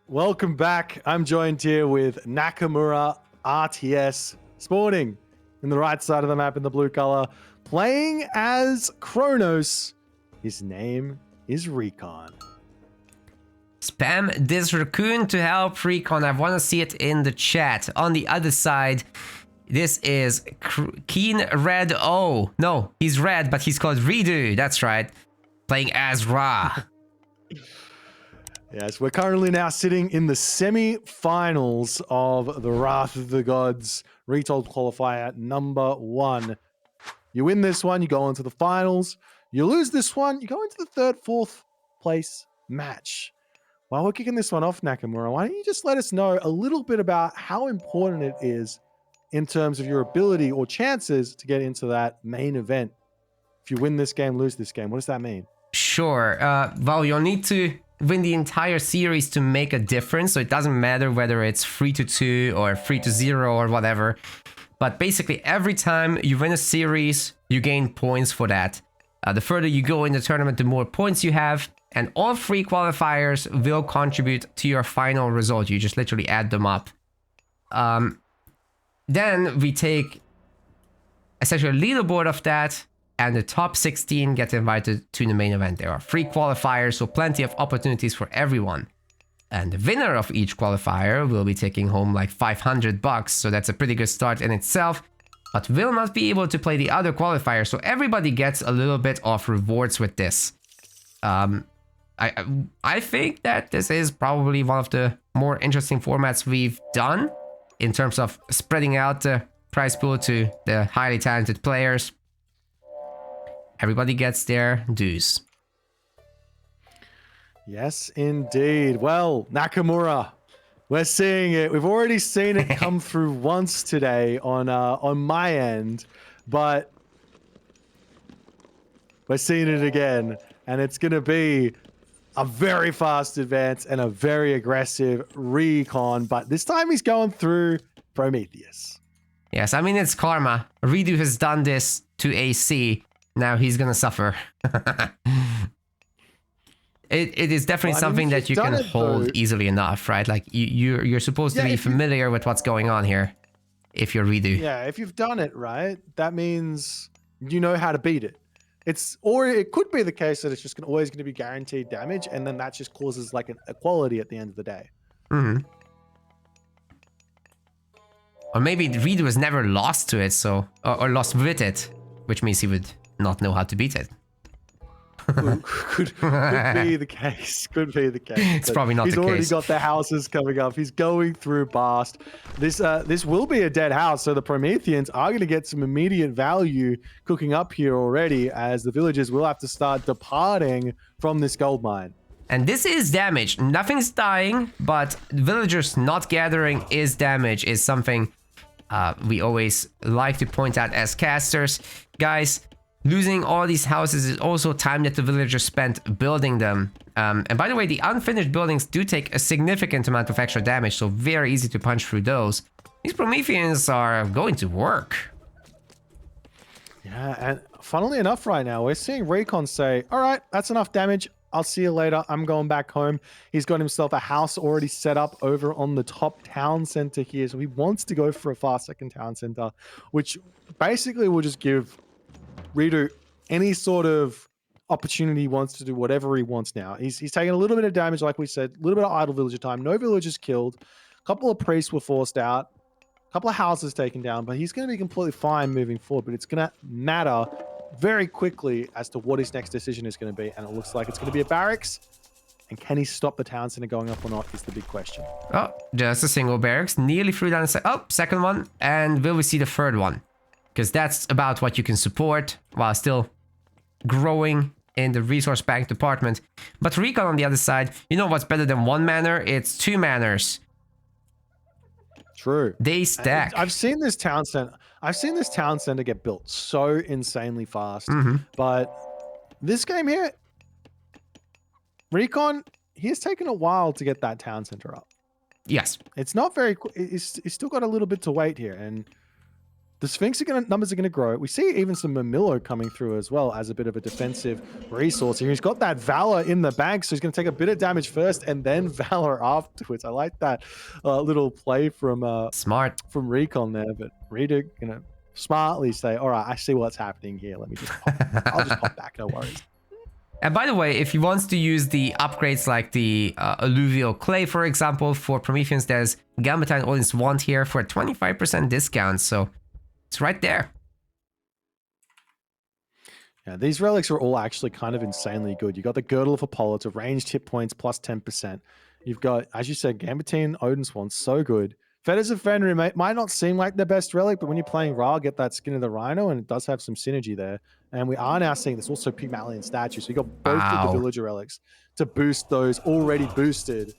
Welcome back. I'm joined here with Nakamura RTS, spawning in the right side of the map in the blue color, playing as Kronos. His name is Recon. Spam this raccoon to help Recon. I want to see it in the chat. On the other side, this is Keen ReDo. No, he's red, but he's called ReDo. That's right. Playing as Ra. Yes, we're currently now sitting in the semi-finals of the Wrath of the Gods Retold Qualifier number 1. You win this one, you go on to the finals. You lose this one, you go into the third, fourth place match. While we're kicking this one off, Nakamura, why don't you just let us know a little bit about how important it is in terms of your ability or chances to get into that main event. If you win this game, lose this game, what does that mean? Sure. Well, you'll need to win the entire series to make a difference. So it doesn't matter whether it's 3-2 or 3-0 or whatever. But basically, every time you win a series, you gain points for that. The further you go in the tournament, the more points you have. And all 3 qualifiers will contribute to your final result. You just literally add them up. Then we take essentially a leaderboard of that. And the top 16 get invited to the main event. There are 3 qualifiers, so plenty of opportunities for everyone. And the winner of each qualifier will be taking home like $500, so that's a pretty good start in itself, but will not be able to play the other qualifiers, so everybody gets a little bit of rewards with this. I think that this is probably one of the more interesting formats we've done in terms of spreading out the prize pool to the highly talented players. Everybody gets their dues. Yes, indeed. Well, Nakamura, we're seeing it. We've already seen it come through once today on my end, but we're seeing it again, and it's going to be a very fast advance and a very aggressive Recon, but this time he's going through Prometheus. Yes, I mean, it's karma. ReDo has done this to AC. Now he's gonna suffer. It is definitely something that you can hold easily enough, right? Like you're supposed to be familiar with what's going on here if you're ReDo. Yeah, if you've done it right, that means you know how to beat it. Or it could be the case that it's just always going to be guaranteed damage, and then that just causes like an equality at the end of the day. Mm-hmm. Or maybe ReDo has never lost to it, so or lost with it, which means he would not know how to beat it. could be the case. Could be the case. It's probably not the case. He's already got the houses coming up. He's going through Bast. This will be a dead house, so the Prometheans are going to get some immediate value cooking up here already, as the villagers will have to start departing from this gold mine. And this is damage. Nothing's dying, but villagers not gathering is damage, is something we always like to point out as casters. Guys, losing all these houses is also time that the villagers spent building them. And by the way, the unfinished buildings do take a significant amount of extra damage, so very easy to punch through those. These Prometheans are going to work. Yeah, and funnily enough right now, we're seeing Recon say, all right, that's enough damage. I'll see you later. I'm going back home. He's got himself a house already set up over on the top town center here. So he wants to go for a fast second town center, which basically will just give ReDo any sort of opportunity. He wants to do whatever he wants now. He's taking a little bit of damage, like we said, a little bit of idle villager time. No villagers killed. A couple of priests were forced out. A couple of houses taken down, but he's going to be completely fine moving forward. But it's going to matter very quickly as to what his next decision is going to be, and it looks like it's going to be a barracks. And can he stop the town center going up or not is the big question. Oh, just a single barracks, nearly threw down second one, and will we see the third one? Because that's about what you can support while still growing in the resource bank department. But Recon on the other side, you know what's better than 1 manor? It's 2 manors. True. They stack. I've seen this town center get built so insanely fast. But this game here, Recon, he has taken a while to get that town center up. Yes. It's not very quick. He's still got a little bit to wait here. And the Sphinx numbers are gonna grow. We see even some Mamillo coming through as well as a bit of a defensive resource here. He's got that Valor in the bank, so he's gonna take a bit of damage first and then Valor afterwards. I like that little play from Recon there, but ReDo gonna smartly say, all right, I see what's happening here. Let me just pop. I'll just pop back, no worries. And by the way, if he wants to use the upgrades like the alluvial clay, for example, for Prometheans, there's Galmatine Odin's Wand here for a 25% discount. So it's right there. Yeah, these relics are all actually kind of insanely good. You got the Girdle of Apollo, it's a ranged hit points plus 10%. You've got, as you said, Galmatine Odin's Wand, so good. Fetters of Fenrir might not seem like the best relic, but when you're playing Ra, get that Skin of the Rhino, and it does have some synergy there. And we are now seeing this also Pygmalion statues. So you got both of the villager relics to boost those already boosted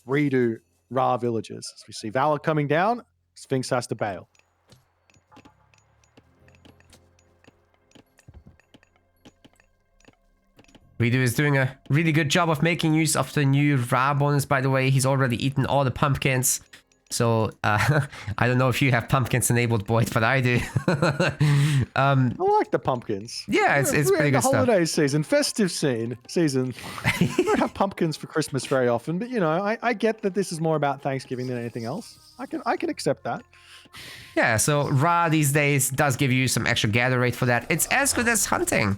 redo Ra villagers. So we see Valor coming down, Sphinx has to bail. ReDo is doing a really good job of making use of the new Ra bonus, by the way. He's already eaten all the pumpkins. So, I don't know if you have pumpkins enabled, Boyd, but I do. I like the pumpkins. Yeah, it's pretty good stuff. Holiday season, festive season. We don't have pumpkins for Christmas very often, but, you know, I get that this is more about Thanksgiving than anything else. I can accept that. Yeah, so Ra these days does give you some extra gather rate for that. It's as good as hunting.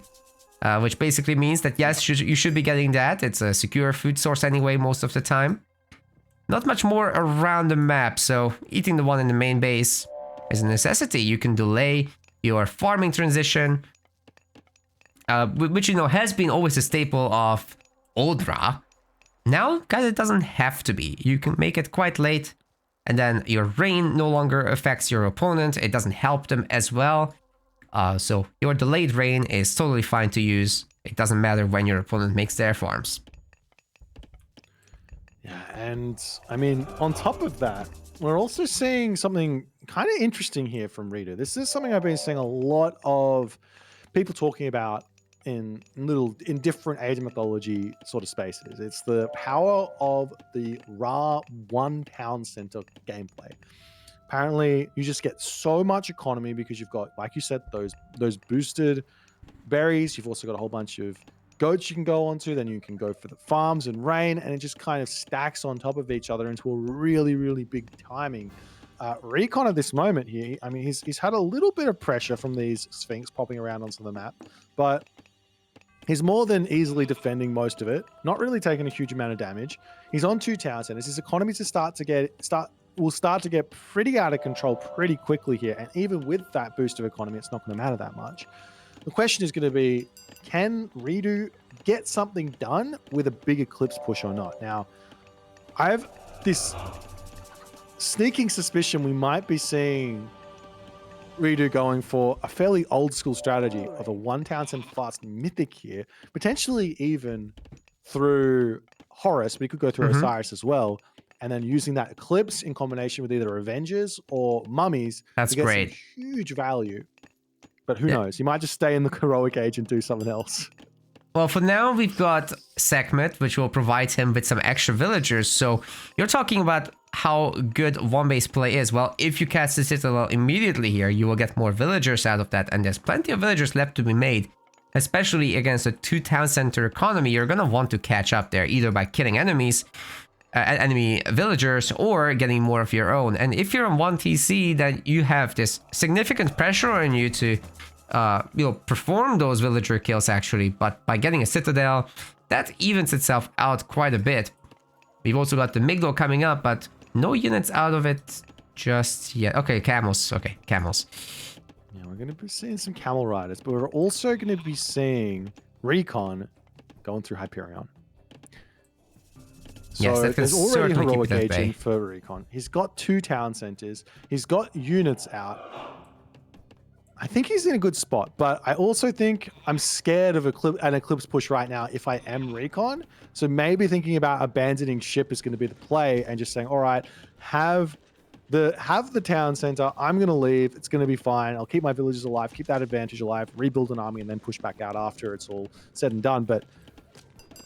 Which basically means that, yes, you should be getting that. It's a secure food source anyway most of the time. Not much more around the map, so eating the one in the main base is a necessity. You can delay your farming transition, which, you know, has been always a staple of old Ra. Now, guys, it doesn't have to be. You can make it quite late, and then your rain no longer affects your opponent. It doesn't help them as well. So your delayed rain is totally fine to use. It doesn't matter when your opponent makes their farms. Yeah, and I mean, on top of that, we're also seeing something kind of interesting here from ReDo. This is something I've been seeing a lot of people talking about in different Age of Mythology sort of spaces. It's the power of the Ra one town center gameplay. Apparently, you just get so much economy because you've got, like you said, those boosted berries. You've also got a whole bunch of goats you can go onto. Then you can go for the farms and rain, and it just kind of stacks on top of each other into a really, really big timing. Recon at this moment here, I mean, he's had a little bit of pressure from these Sphinx popping around onto the map, but he's more than easily defending most of it. Not really taking a huge amount of damage. He's on 2 town centers. His economy will start to get pretty out of control pretty quickly here. And even with that boost of economy, it's not going to matter that much. The question is going to be, can ReDo get something done with a big Eclipse push or not? Now, I have this sneaking suspicion we might be seeing ReDo going for a fairly old school strategy of a 1 town center fast mythic here, potentially even through Horus, but he could go through Osiris as well. And then using that Eclipse in combination with either Avengers or Mummies. That's to get great. Some huge value. But who knows? He might just stay in the Heroic Age and do something else. Well, for now, we've got Sekhmet, which will provide him with some extra villagers. So you're talking about how good one-base play is. Well, if you cast the Citadel immediately here, you will get more villagers out of that. And there's plenty of villagers left to be made. Especially against a 2 town center economy, you're going to want to catch up there, either by killing enemies, enemy villagers, or getting more of your own. And if you're on 1 TC, then you have this significant pressure on you to perform those villager kills actually, but by getting a Citadel, that evens itself out quite a bit. We've also got the Migdol coming up, but no units out of it just yet. Okay, camels. Okay, camels. Yeah, we're going to be seeing some camel riders, but we're also going to be seeing Recon going through Hyperion. So yes, there's already a Heroic Agent for Recon. He's got 2 town centers. He's got units out. I think he's in a good spot, but I also think I'm scared of an Eclipse push right now if I am Recon. So maybe thinking about abandoning ship is going to be the play and just saying, all right, have the town center. I'm going to leave. It's going to be fine. I'll keep my villagers alive, keep that advantage alive, rebuild an army, and then push back out after it's all said and done. But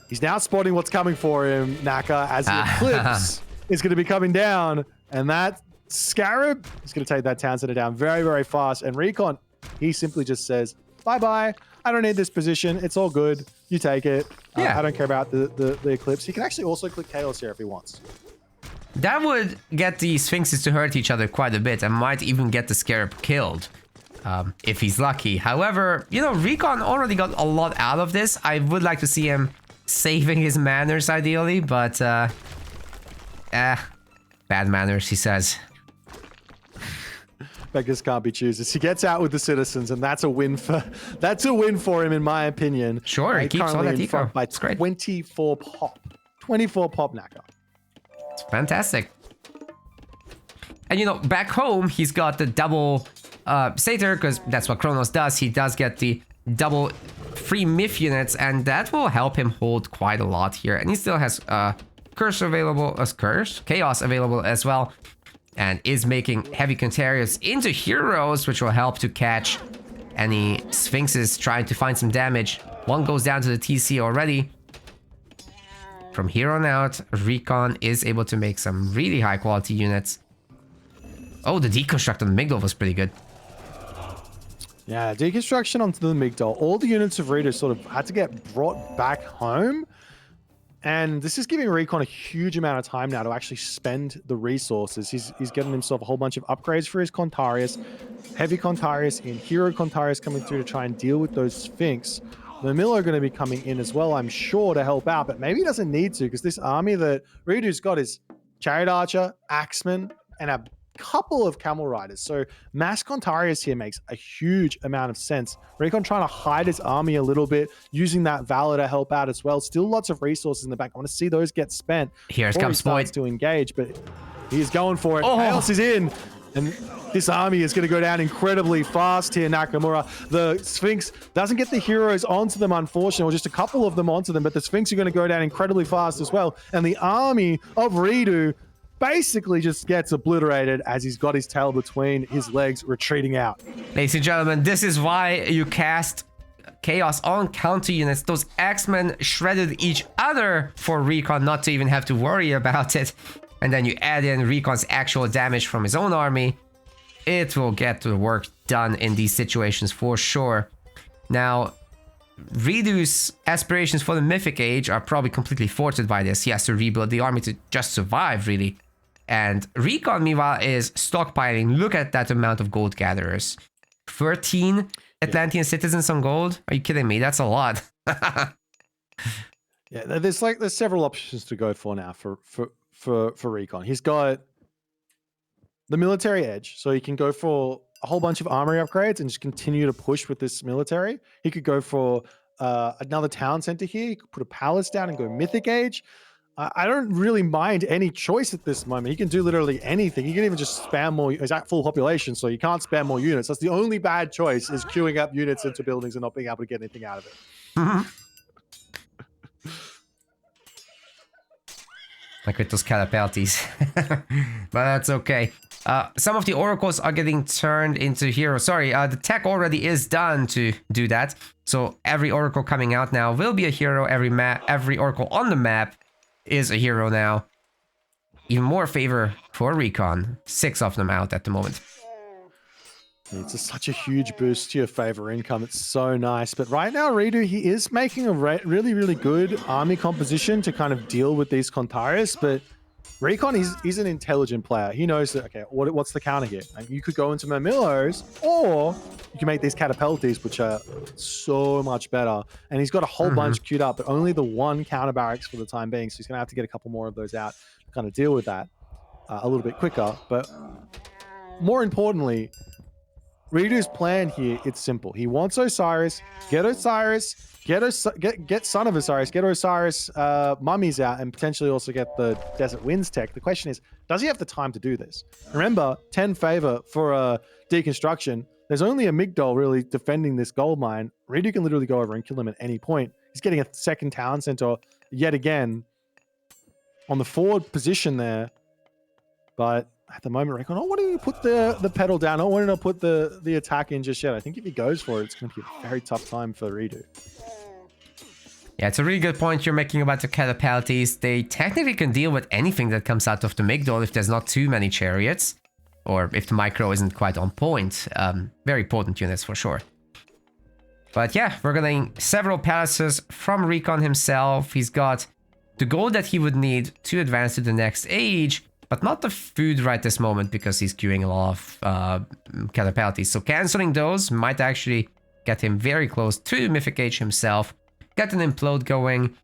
he's now spotting what's coming for him, Naka, as the Eclipse is going to be coming down, and that Scarab is going to take that town center down very, very fast. And Recon, he simply just says, bye-bye. I don't need this position. It's all good. You take it. Yeah. I don't care about the Eclipse. He can actually also click Chaos here if he wants. That would get the Sphinxes to hurt each other quite a bit and might even get the Scarab killed. If he's lucky. However, you know, Recon already got a lot out of this. I would like to see him saving his manners ideally, but bad manners, he says. Beggars can't be choosers. He gets out with the citizens, and that's a win for him, in my opinion. Sure, he keeps all that eco. By It's great. 24 pop. 24 pop Naka. It's fantastic. And you know, back home, he's got the double Satyr, because that's what Kronos does. He does get the double free Myth units, and that will help him hold quite a lot here. And he still has Chaos available as well. And is making heavy Contarius into heroes, which will help to catch any Sphinxes trying to find some damage. One goes down to the TC already. From here on out, Recon is able to make some really high quality units. Oh, the deconstruct on the Migdol was pretty good. Yeah, deconstruction onto the Migdol. All the units of ReDo sort of had to get brought back home. And this is giving Recon a huge amount of time now to actually spend the resources. He's getting himself a whole bunch of upgrades for his Contarius. Heavy Contarius and Hero Contarius coming through to try and deal with those Sphinx. The Miller are going to be coming in as well, I'm sure, to help out. But maybe he doesn't need to, because this army that ReDo's got is Chariot Archer, Axeman, and a couple of Camel Riders. So mass Contarius here makes a huge amount of sense. Recon trying to hide his army a little bit, using that Valor to help out as well. Still lots of resources in the back. I want to see those get spent. Here comes Point to engage, but he's going for it. Oh. Chaos is in. And this army is going to go down incredibly fast here, Nakamura. The Sphinx doesn't get the heroes onto them, unfortunately, or just a couple of them onto them, but the Sphinx are going to go down incredibly fast as well. And the army of ReDo basically just gets obliterated as he's got his tail between his legs, retreating out. Ladies and gentlemen, this is why you cast Chaos on counter units. Those X-Men shredded each other for Recon not to even have to worry about it. And then you add in Recon's actual damage from his own army. It will get the work done in these situations for sure. Now, ReDo's aspirations for the Mythic Age are probably completely thwarted by this. He has to rebuild the army to just survive, really. And Recon, meanwhile, is stockpiling. Look at that amount of gold gatherers. 13 Atlantean citizens on gold? Are you kidding me? That's a lot. Yeah, there's several options to go for now for Recon. He's got the military edge, so he can go for a whole bunch of armory upgrades and just continue to push with this military. He could go for another town center here. He could put a palace down and go Mythic Age. I don't really mind any choice at this moment. He can do literally anything. He can even just spam more. He's at full population, so you can't spam more units. That's the only bad choice, is queuing up units into buildings and not being able to get anything out of it. Like with those catapulties. But that's okay. Some of the oracles are getting turned into heroes. Sorry, the tech already is done to do that. So every oracle coming out now will be a hero. Every oracle on the map is a hero now. Even more favor for Recon. 6 of them out at the moment. It's such a huge boost to your favor income. It's so nice. But right now, ReDo, he is making a really, really good army composition to kind of deal with these Contarius. But Recon, he's an intelligent player. He knows that, okay, what's the counter here? And you could go into Mamillos, or you can make these Catapulties, which are so much better. And he's got a whole bunch queued up, but only the one counter barracks for the time being. So he's going to have to get a couple more of those out to kind of deal with that a little bit quicker. But more importantly, ReDo's plan here, it's simple. He wants Osiris, get Son of Osiris, get Osiris mummies out, and potentially also get the Desert Winds tech. The question is, does he have the time to do this? Remember, 10 favor for deconstruction. There's only a Migdol really defending this gold mine. ReDo can literally go over and kill him at any point. He's getting a second town center yet again on the forward position there. But at the moment, Recon, I don't want to put the pedal down. I don't want to put the attack in just yet. I think if he goes for it, it's going to be a very tough time for ReDo. Yeah, it's a really good point you're making about the Catapulties. They technically can deal with anything that comes out of the Migdol if there's not too many chariots. or if the micro isn't quite on point. Very potent units for sure. But yeah, we're getting several palaces from Recon himself. He's got the gold that he would need to advance to the next age, but not the food right this moment because he's queuing a lot of catapulties. So canceling those might actually get him very close to Mythic Age himself. Get an implode going.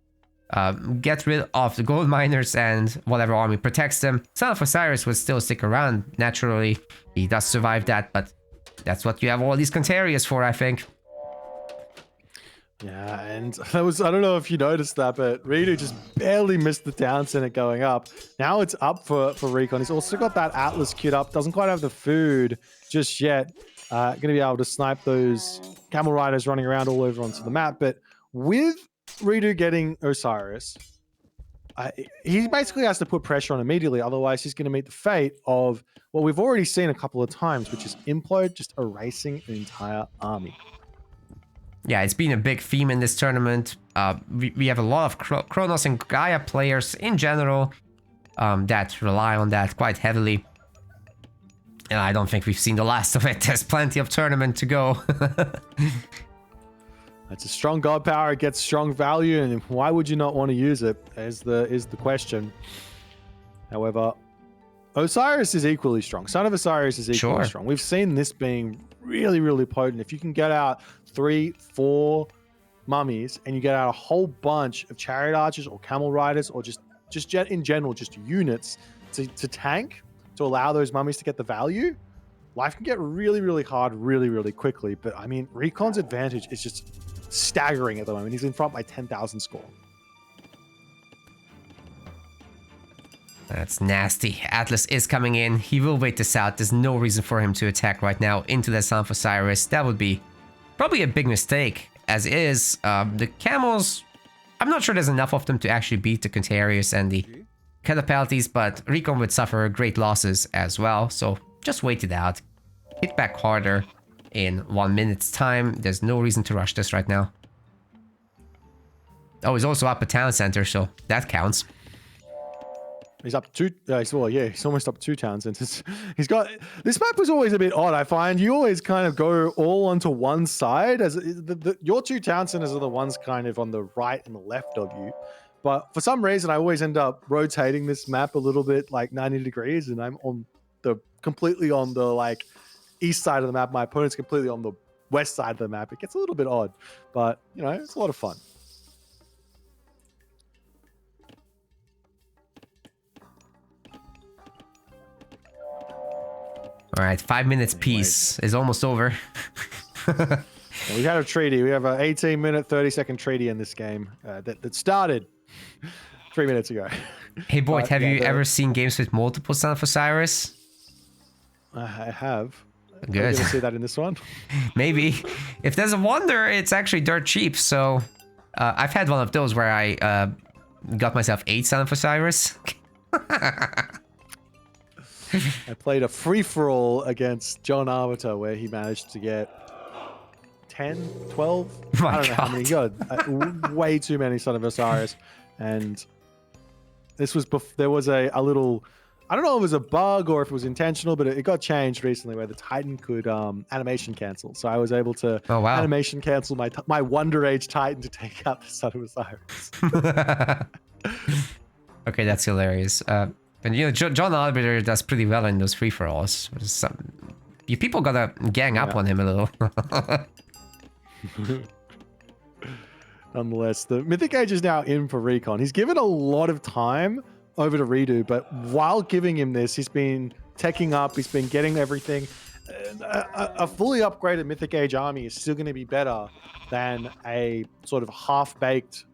Get rid of the gold miners and whatever army protects them. Son of Osiris would still stick around. Naturally, he does survive that, but that's what you have all these Contarius for, I think. Yeah, and that was, I don't know if you noticed that, but ReDo just barely missed the town center going up. Now it's up for Recon. He's also got that Atlas queued up. Doesn't quite have the food just yet. Going to be able to snipe those camel riders running around all over onto the map. But with ReDo getting Osiris, he basically has to put pressure on immediately. Otherwise, he's going to meet the fate of what we've already seen a couple of times, which is Implode just erasing an entire army. Yeah, it's been a big theme in this tournament. We have a lot of Kronos and Gaia players in general that rely on that quite heavily. And I don't think we've seen the last of it. There's plenty of tournament to go. It's a strong god power. It gets strong value, and why would you not want to use it? Is the question. However, Osiris is equally strong. Son of Osiris is equally strong. We've seen this being really, really potent. If you can get out 3, 4 mummies, and you get out a whole bunch of chariot archers or camel riders, or just in general, just units to tank, to allow those mummies to get the value, life can get really, really hard really, really quickly. But I mean, Recon's advantage is just staggering at the moment. He's in front by 10,000 score. That's nasty. Atlas is coming in. He will wait this out. There's no reason for him to attack right now into the Son of Osiris. That would be probably a big mistake, as is. The camels, I'm not sure there's enough of them to actually beat the Contarius and the catapulties, but Recon would suffer great losses as well. So just wait it out. Hit back harder in 1 minute's time. There's no reason to rush this right now. Oh, he's also up a town center, so that counts. He's up 2. He's almost up 2 town centers. He's got, this map was always a bit odd. I find you always kind of go all onto one side, as your 2 town centers are the ones kind of on the right and the left of you. But for some reason, I always end up rotating this map a little bit, like 90 degrees, and I'm on the completely on the like east side of the map. My opponent's completely on the west side of the map. It gets a little bit odd, but you know, it's a lot of fun. All right, 5 minutes piece is almost over. We had a treaty. We have an 18-minute, 30-second treaty in this game that started 3 minutes ago. Hey, Boyd, have you ever seen games with multiple Son of Osiris? I have. Good. Are you gonna see that in this one? Maybe. If there's a wonder, it's actually dirt cheap. So I've had one of those where I got myself 8 Son of Osiris. I played a free-for-all against John Arbiter where he managed to get 10, 12? My I don't know how God. many. He got way too many Son of Osiris. And this was there was a little, I don't know if it was a bug or if it was intentional, but it got changed recently where the Titan could animation cancel. So I was able to animation cancel my Wonder Age Titan to take out the Son of Osiris. Okay, that's hilarious. And you know, John Arbiter does pretty well in those free-for-alls. You people gotta gang up on him a little. Nonetheless, the Mythic Age is now in for Recon. He's given a lot of time over to ReDo, but while giving him this, he's been teching up, he's been getting everything. A fully upgraded Mythic Age army is still going to be better than a sort of half-baked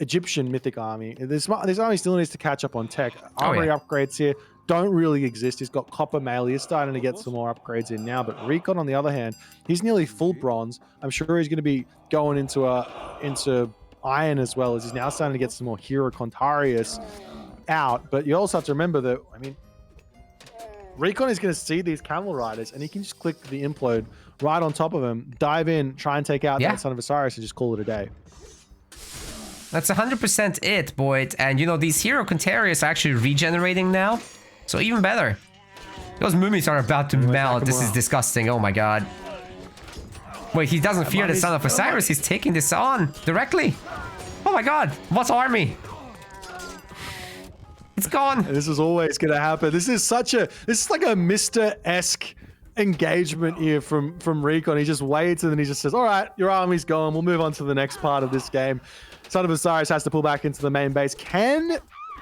Egyptian Mythic army. This army still needs to catch up on tech. Armory upgrades here don't really exist. He's got copper mail. He's starting to get some more upgrades in now. But Recon, on the other hand, he's nearly full bronze. I'm sure he's going to be going into iron as well, as he's now starting to get some more Hero Contarius out. But you also have to remember that, I mean, Recon is going to see these camel riders, and he can just click the implode right on top of him, dive in, try and take out that Son of Osiris, and just call it a day. That's 100% it, Boyd. And you know, these Hero Contarius are actually regenerating now. So even better. Those mummies are about to melt. This is Nakamura? disgusting. Oh my god. Wait, he doesn't fear the mummy's- son of Osiris. He's taking this on directly. Oh my god. What army? It's gone. This is always going to happen. This is like a Mr-esque engagement here from Recon. He just waits and then he just says, all right, your army's gone. We'll move on to the next part of this game. Son of Osiris has to pull back into the main base. Can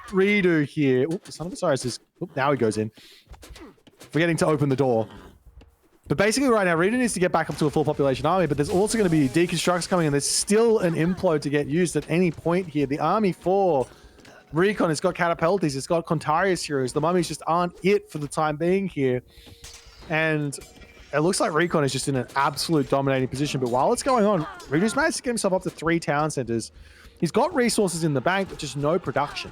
ReDo here? Oop, Son of Osiris is... Oop, now he goes in. Forgetting to open the door. But basically right now, ReDo needs to get back up to a full population army, but there's also going to be deconstructs coming in. There's still an implode to get used at any point here. The army for Recon has got catapultis, it's got Contarius heroes. The mummies just aren't it for the time being here. And it looks like Recon is just in an absolute dominating position. But while it's going on, ReDo's managed to get himself up to 3 town centers. He's got resources in the bank, but just no production.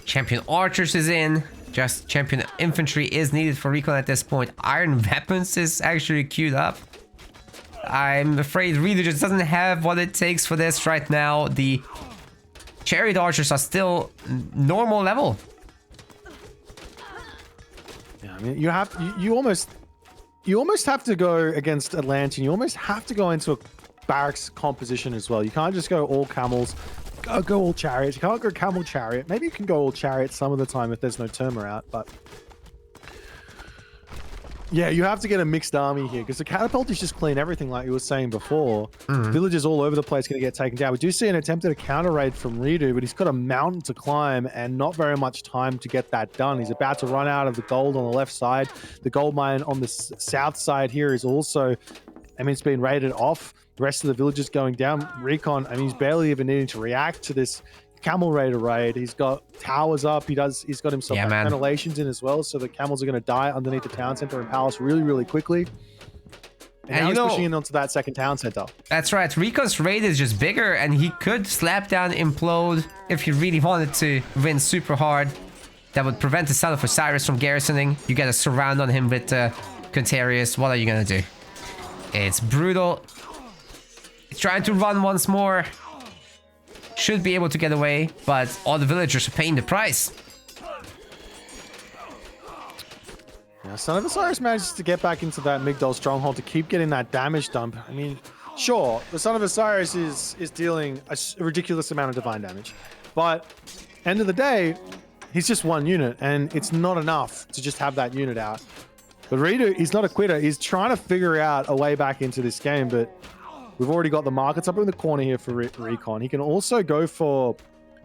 Champion archers is in. Just champion infantry is needed for Recon at this point. Iron weapons is actually queued up. I'm afraid ReDo just doesn't have what it takes for this right now. The chariot archers are still normal level. Yeah, I mean, you almost have to go against Atlantean. You almost have to go into a barracks composition as well. You can't just go all camels. Go all chariots. You can't go camel chariot. Maybe you can go all chariots some of the time if there's no Terma out, but yeah, you have to get a mixed army here because the catapult is just clean everything like you were saying before. Villages all over the place going to get taken down. We do see an attempt at a counter raid from ReDo, but he's got a mountain to climb and not very much time to get that done. He's about to run out of the gold on the left side. The gold mine on the south side here is also, I mean, it's been raided off. The rest of the villages going down. Recon, I mean, he's barely even needing to react to this camel raider raid. He's got towers up. He's got himself ventilations in as well, so the camels are going to die underneath the town center and palace really, really quickly. And now he's pushing in onto that second town center. That's right. Recon's raid is just bigger, and he could slap down implode if he really wanted to win super hard. That would prevent the son of Osiris from garrisoning. You get a surround on him with Contarius. What are you going to do? It's brutal. He's trying to run once more. Should be able to get away, but all the villagers are paying the price. Now, Son of Osiris manages to get back into that Migdol stronghold to keep getting that damage dump. I mean, sure, the Son of Osiris is dealing a ridiculous amount of divine damage, but end of the day, he's just one unit, and it's not enough to just have that unit out. But ReDo, he's not a quitter. He's trying to figure out a way back into this game, but we've already got the markets up in the corner here for Recon. He can also go for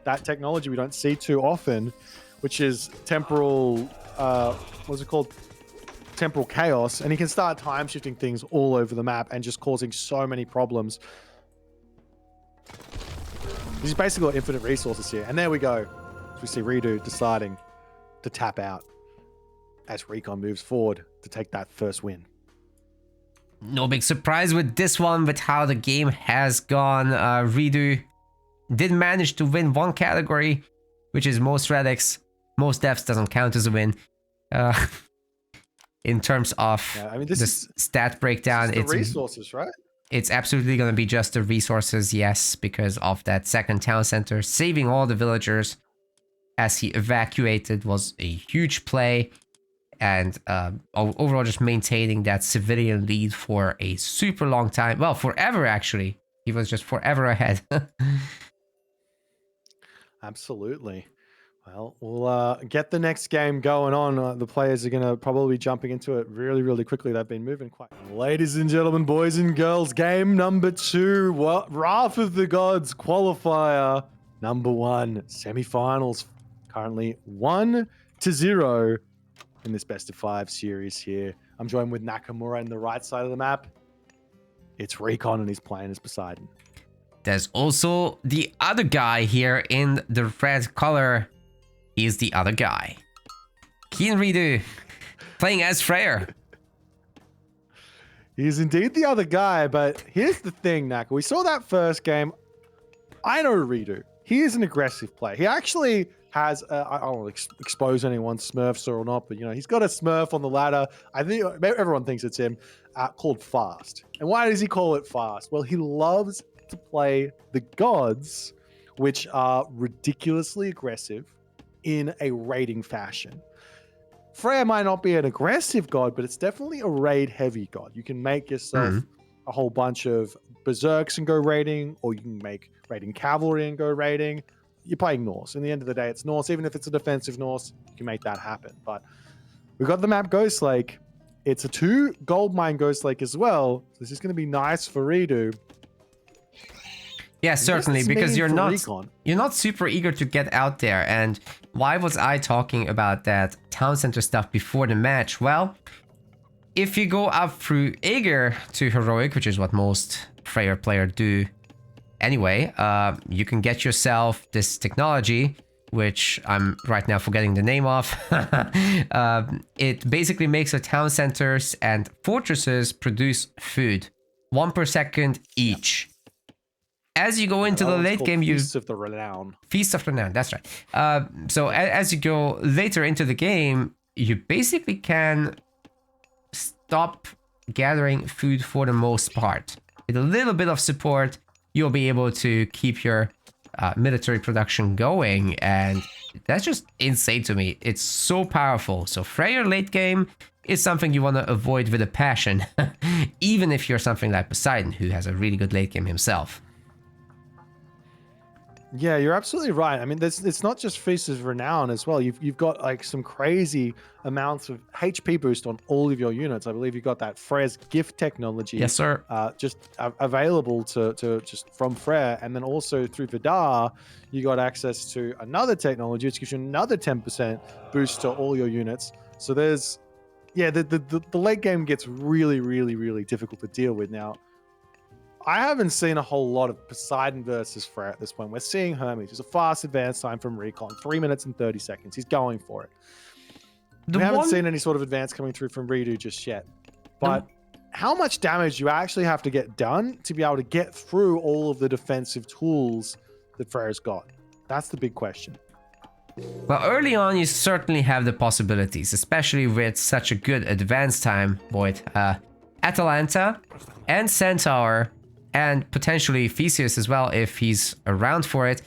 that technology we don't see too often, which is temporal, what's it called? Temporal chaos. And he can start time shifting things all over the map and just causing so many problems. He's basically got infinite resources here. And there we go. So we see ReDo deciding to tap out as Recon moves forward to take that first win. No big surprise with this one, with how the game has gone. ReDo did manage to win one category, which is most relics. Most deaths doesn't count as a win. In terms of the stat breakdown, it's the resources, right? It's absolutely going to be just the resources, yes, because of that second town center. Saving all the villagers as he evacuated was a huge play. And overall just maintaining that civilian lead for a super long time. Well, forever, actually. He was just forever ahead. Absolutely. Well, we'll get the next game going on. The players are going to probably be jumping into it really, really quickly. They've been moving quite... Ladies and gentlemen, boys and girls, game number 2. Wrath of the Gods qualifier. Number 1, semifinals. Currently 1-0. In this best of 5 series here. I'm joined with Nakamura on the right side of the map. It's Recon and he's playing as Poseidon. There's also the other guy here in the red color. He's the other guy. Keen ReDo playing as Freyr. He's indeed the other guy, but here's the thing, Naka. We saw that first game. I know ReDo. He is an aggressive player. He actually has, I don't want to expose anyone's Smurfs or not, but you know, he's got a Smurf on the ladder. I think everyone thinks it's him, called Fast. And why does he call it Fast? Well, he loves to play the gods, which are ridiculously aggressive in a raiding fashion. Freya might not be an aggressive god, but it's definitely a raid-heavy god. You can make yourself a whole bunch of berserks and go raiding, or you can make raiding cavalry and go raiding. You're playing Norse. In the end of the day, it's Norse. Even if it's a defensive Norse, you can make that happen. But we've got the map Ghost Lake. It's a 2 gold mine Ghost Lake as well. So this is going to be nice for ReDo. Yeah, certainly, because you're not super eager to get out there. And why was I talking about that town center stuff before the match? Well, if you go up through Aegir to Heroic, which is what most Freyr players do anyway, you can get yourself this technology, which I'm right now forgetting the name of. It basically makes the town centers and fortresses produce food, 1 per second each. As you go into the late game, Feast of the Renown. Feast of Renown, that's right. So as you go later into the game, you basically can stop gathering food for the most part. With a little bit of support, you'll be able to keep your military production going, and that's just insane to me. It's so powerful. So Freyr late game is something you want to avoid with a passion, even if you're something like Poseidon, who has a really good late game himself. Yeah, you're absolutely right. I mean, it's not just Feast of Renown as well. You've got like some crazy amounts of HP boost on all of your units. I believe you got that Freya's gift technology. Yes, sir. Just available to just from Freya, and then also through Vidar, you got access to another technology which gives you another 10% boost to all your units. So there's, yeah, the late game gets really, really, really difficult to deal with now. I haven't seen a whole lot of Poseidon versus Freya at this point. We're seeing Hermes. It's a fast advance time from Recon, 3 minutes and 30 seconds. He's going for it. We haven't seen any sort of advance coming through from ReDo just yet. But how much damage you actually have to get done to be able to get through all of the defensive tools that Freya's got? That's the big question. Well, early on, you certainly have the possibilities, especially with such a good advance time, Boyd. Atalanta and Centaur, and potentially Theseus as well, if he's around for it,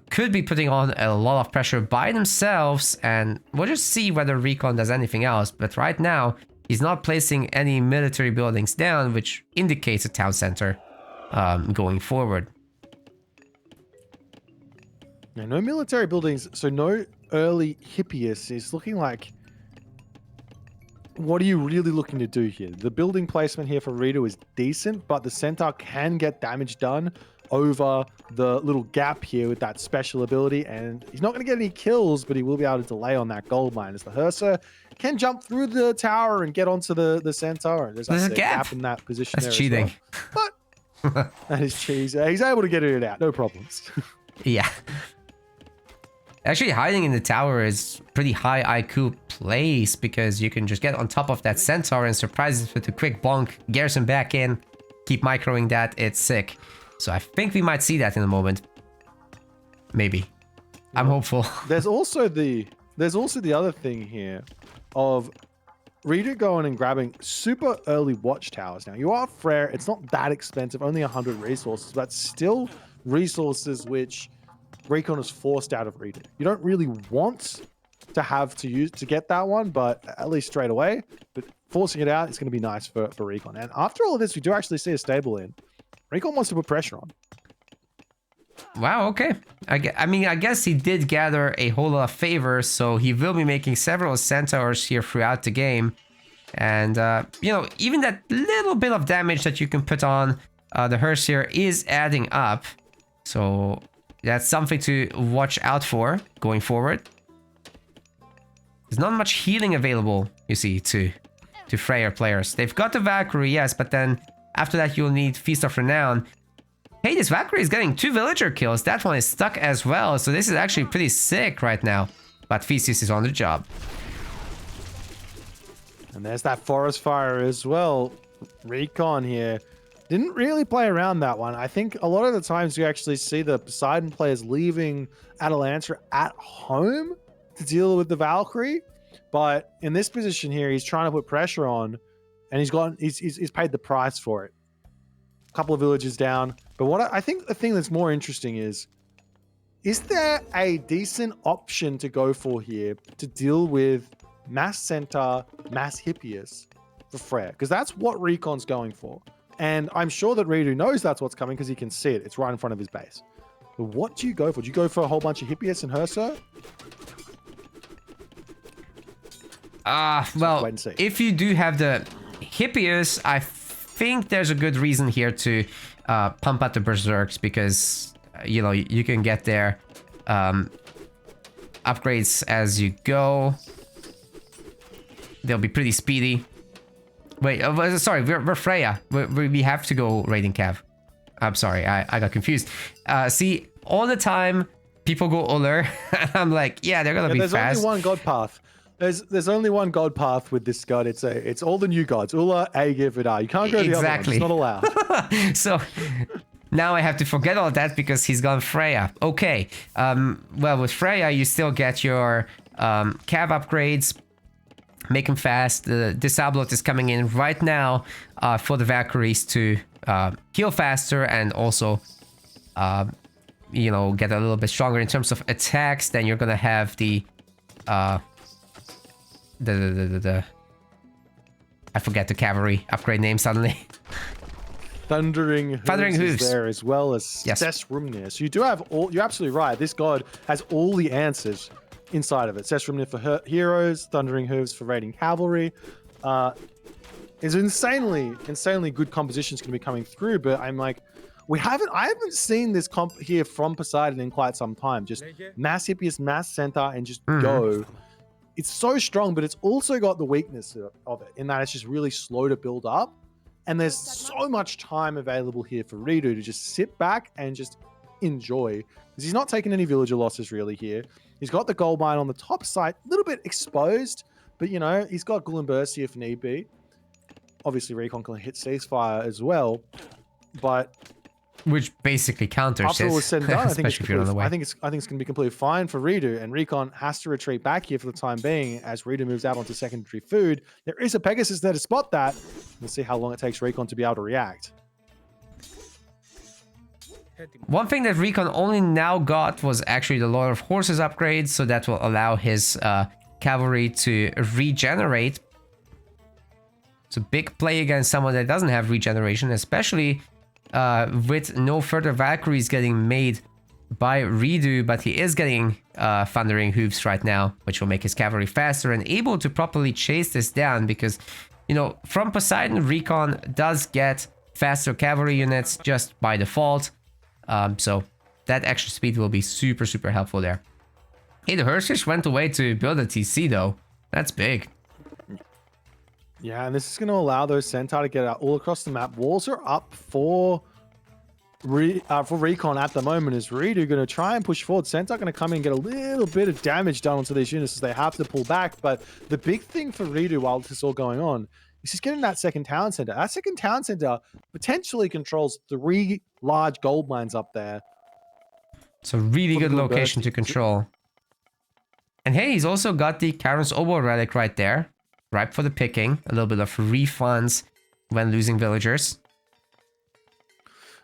could be putting on a lot of pressure by themselves, and we'll just see whether Recon does anything else. But right now, he's not placing any military buildings down, which indicates a town center going forward. Yeah, no military buildings, so no early Hippias. Is looking like... What are you really looking to do here? The building placement here for ReDo is decent, but the Centaur can get damage done over the little gap here with that special ability, and he's not going to get any kills, but he will be able to delay on that gold mine as the Hersa can jump through the tower and get onto the Centaur. There's a gap in that position. That's cheating. Well. But that is cheese. He's able to get it out, no problems. Yeah. Actually, hiding in the tower is pretty high IQ place, because you can just get on top of that Centaur and surprise it with a quick bonk, garrison back in, keep microing that. It's sick. So I think we might see that in a moment. Maybe. I'm hopeful. There's also the other thing here of ReDo going and grabbing super early watchtowers. Now, you are Freyr. It's not that expensive, only 100 resources, but still resources which Recon is forced out of ReDo. You don't really want to have to use to get that one, but at least straight away. But forcing it out is going to be nice for Recon. And after all of this, we do actually see a stable in. Recon wants to put pressure on. Wow, okay. I mean, I guess he did gather a whole lot of favors, so he will be making several Centaurs here throughout the game. And, you know, even that little bit of damage that you can put on the Hearse here is adding up. So that's something to watch out for going forward. There's not much healing available, you see, to Freyr players. They've got the Valkyrie, yes, but then after that you'll need Feast of Renown. Hey, this Valkyrie is getting 2 villager kills. That one is stuck as well, so this is actually pretty sick right now. But Theseus is on the job. And there's that forest fire as well. Recon here didn't really play around that one. I think a lot of the times you actually see the Poseidon players leaving Atalanta at home to deal with the Valkyrie. But in this position here, he's trying to put pressure on, and he's paid the price for it. couple of villages down. But what I think the thing that's more interesting is there a decent option to go for here to deal with Mass Center, Mass Hippias for Freya? Because that's what Recon's going for. And I'm sure that ReDo knows that's what's coming because he can see it. It's right in front of his base. But what do you go for? Do you go for a whole bunch of Hippias and Herso? Well, if you do have the Hippias, I think there's a good reason here to pump out the Berserks because, you know, you can get their upgrades as you go. They'll be pretty speedy. Wait, sorry, we're Freya. We have to go raiding Cav. I'm sorry, I got confused. See, all the time, people go Uller. I'm like, yeah, they're gonna be fast. There's only one god path. There's only one god path with this god. It's all the new gods. Uller, Aegir, Vidar. You can't go the other one. It's not allowed. So now I have to forget all that because he's gone Freya. Okay. Well, with Freya, you still get your Cav upgrades. Make them fast. The Disablot is coming in right now for the Valkyries to heal faster and also, you know, get a little bit stronger in terms of attacks. Then you're gonna have the I forget the cavalry upgrade name suddenly. Thundering Hooves there as well as yes. Sesrumnir. So you do have all. You're absolutely right. This god has all the answers inside of it. Sesrumnir for heroes, Thundering Hooves for raiding cavalry. Is insanely good compositions going to be coming through. But I'm like, I haven't seen this comp here from Poseidon in quite some time. Just mass Hippias, mass Centaur, and just go. It's so strong, but it's also got the weakness of it in that it's just really slow to build up. And there's so much time available here for ReDo to just sit back and just enjoy. Because he's not taking any villager losses really here. He's got the gold mine on the top side, a little bit exposed, but you know, he's got Gul and Bersi if need be. Obviously, Recon can hit ceasefire as well, but which basically counters after all is said and done, I think it's going to be completely fine for ReDo, and Recon has to retreat back here for the time being as ReDo moves out onto secondary food. There is a Pegasus there to spot that. We'll see how long it takes Recon to be able to react. One thing that Recon only now got was actually the Lord of Horses upgrade, so that will allow his cavalry to regenerate. It's a big play against someone that doesn't have regeneration, especially with no further Valkyries getting made by ReDo, but he is getting Thundering Hooves right now, which will make his cavalry faster and able to properly chase this down because, you know, from Poseidon, Recon does get faster cavalry units just by default. So that extra speed will be super, super helpful there. Hey, the Hersish went away to build a TC though. That's big. Yeah, and this is going to allow those Centaur to get out all across the map. Walls are up for Recon at the moment. Is ReDo going to try and push forward? Centaur going to come in and get a little bit of damage done onto these units as they have to pull back. But the big thing for ReDo while this is all going on is he's getting that second town center. That second town center potentially controls 3 large gold mines up there. It's a really good location to control. And hey, he's also got the Karen's Obo relic right there. Ripe for the picking. A little bit of refunds when losing villagers.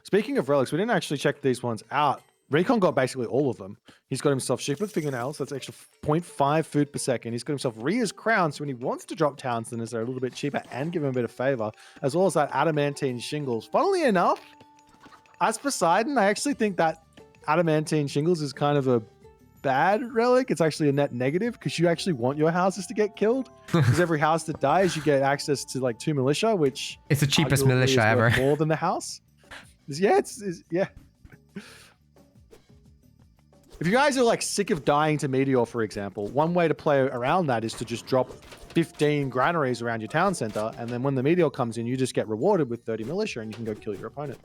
Speaking of relics, we didn't actually check these ones out. Recon got basically all of them. He's got himself Shipwith Fingernails, that's extra 0.5 food per second. He's got himself Rhea's Crown, so when he wants to drop towns, then they're a little bit cheaper and give him a bit of favor, as well as that Adamantine Shingles. Funnily enough, as Poseidon, I actually think that Adamantine Shingles is kind of a bad relic. It's actually a net negative because you actually want your houses to get killed. Because every house that dies, you get access to like 2 militia, which it's the cheapest militia ever. More than the house. Yeah, yeah. If you guys are like sick of dying to Meteor, for example, one way to play around that is to just drop 15 granaries around your town center, and then when the Meteor comes in, you just get rewarded with 30 militia, and you can go kill your opponent.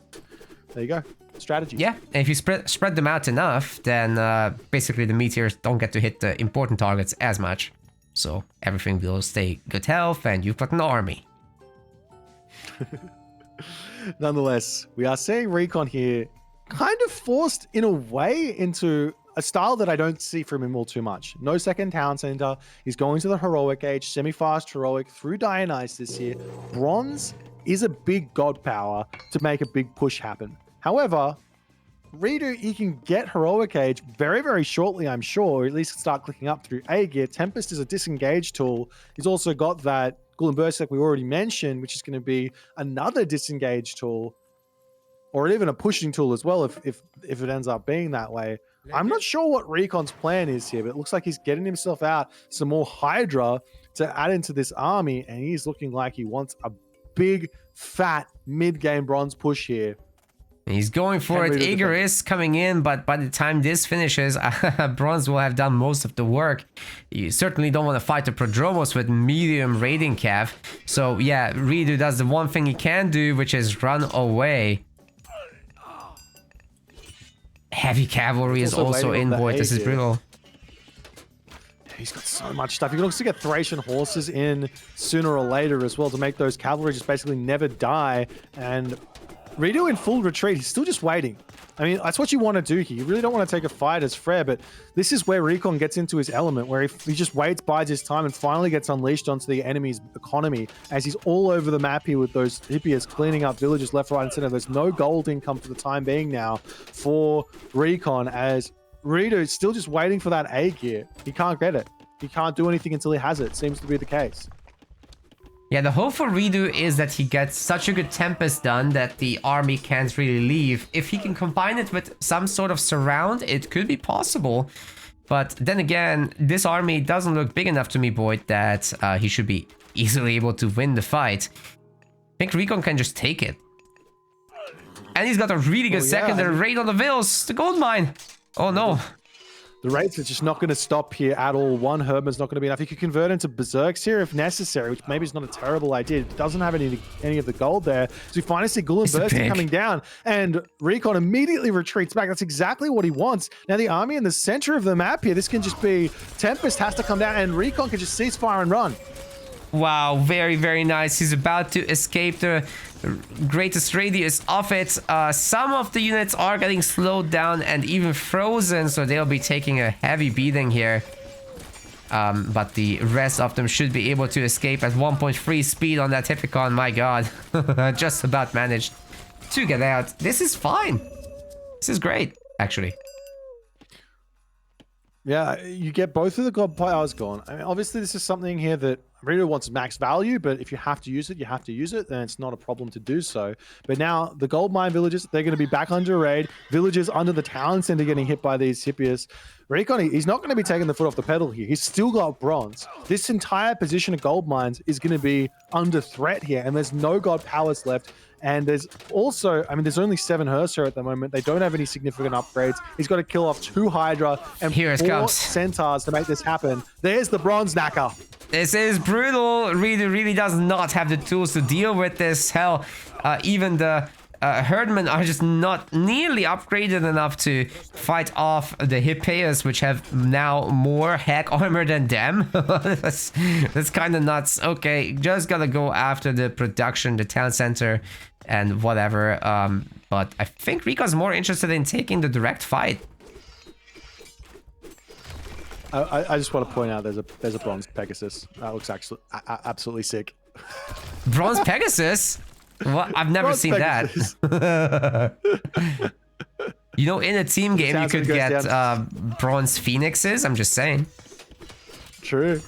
There you go. Strategy. Yeah, and if you spread them out enough, then basically the meteors don't get to hit the important targets as much. So everything will stay good health, and you've got an army. Nonetheless, we are seeing Recon here kind of forced in a way into a style that I don't see from him all too much. No second town center. He's going to the heroic age, semi-fast heroic through Dionysus here. Bronze is a big god power to make a big push happen. However, ReDo, he can get heroic age very, very shortly, I'm sure, or at least start clicking up through A gear. Tempest is a disengage tool. He's also got that Ghoul and Burst like we already mentioned, which is going to be another disengage tool, or even a pushing tool as well if it ends up being that way. I'm not sure what Recon's plan is here, but it looks like he's getting himself out some more Hydra to add into this army, and he's looking like he wants a big, fat mid-game bronze push here. He's going for it. Eager is coming in, but by the time this finishes, Bronze will have done most of the work. You certainly don't want to fight the Prodromos with medium raiding cav. So yeah, ReDo does the one thing he can do, which is run away. Heavy cavalry is also in, boy. This is brutal. He's got so much stuff. He can also get Thracian horses in sooner or later as well to make those cavalry just basically never die. And ReDo in full retreat, he's still just waiting. I mean, that's what you want to do here. You really don't want to take a fight as Frere, but this is where Recon gets into his element, where he just waits, bides his time, and finally gets unleashed onto the enemy's economy as he's all over the map here with those hippies cleaning up villages left, right, and center. There's no gold income for the time being now for Recon, as ReDo is still just waiting for that A gear. He can't get it. He can't do anything until he has it. Seems to be the case. Yeah, the hope for ReDo is that he gets such a good Tempest done that the army can't really leave. If he can combine it with some sort of surround, it could be possible. But then again, this army doesn't look big enough to me, Boyd, that he should be easily able to win the fight. I think Recon can just take it. And he's got a really good secondary raid on the Vills, the gold mine. Oh no. The raids are just not going to stop here at all. One Herman's not going to be enough. He could convert into Berserks here if necessary, which maybe is not a terrible idea. It doesn't have any of the gold there. So we finally see Ghoul and Burst coming down, and Recon immediately retreats back. That's exactly what he wants. Now the army in the center of the map here, this can just be Tempest has to come down, and Recon can just cease fire and run. Wow, very, very nice. He's about to escape the greatest radius of it. Some of the units are getting slowed down and even frozen, so they'll be taking a heavy beating here. But the rest of them should be able to escape at 1.3 speed on that Typhicon. My god. Just about managed to get out. This is fine. This is great, actually. Yeah, you get both of the god powers gone. I mean, obviously, this is something here that ReDo wants max value, but if you have to use it, you have to use it, then it's not a problem to do so. But now, the gold mine villages, they're going to be back under raid. Villages under the town center getting hit by these hippies. Recon, he's not going to be taking the foot off the pedal here. He's still got bronze. This entire position of gold mines is going to be under threat here, and there's no god powers left. And there's also, I mean, there's only 7 Hearser at the moment. They don't have any significant upgrades. He's got to kill off 2 Hydra and 4 Centaurs to make this happen. There's the bronze knacker. This is brutal. ReDo really does not have the tools to deal with this. Hell, even the Herdmen are just not nearly upgraded enough to fight off the Hippeas, which have now more hack armor than them. that's kind of nuts. Okay, just gotta go after the production, the town center, and whatever. But I think Recon's more interested in taking the direct fight. I just want to point out there's a bronze Pegasus. That looks actually absolutely sick. Bronze Pegasus? What? I've never seen Pegasus. That. You know, in a team game, you could get bronze Phoenixes. I'm just saying. True.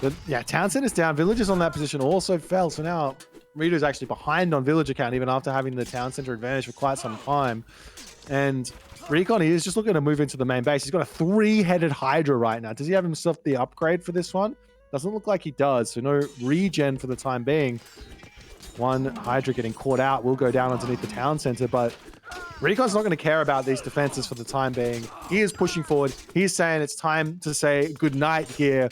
But yeah, Townsend is down. Villagers on that position also fell. So now ReDo's actually behind on villager count, even after having the town center advantage for quite some time. And Recon, he is just looking to move into the main base. He's got a 3-headed Hydra right now. Does he have himself the upgrade for this one? Doesn't look like he does. So no regen for the time being. One Hydra getting caught out will go down underneath the town center, but Recon's not going to care about these defenses for the time being. He is pushing forward. He's saying it's time to say goodnight here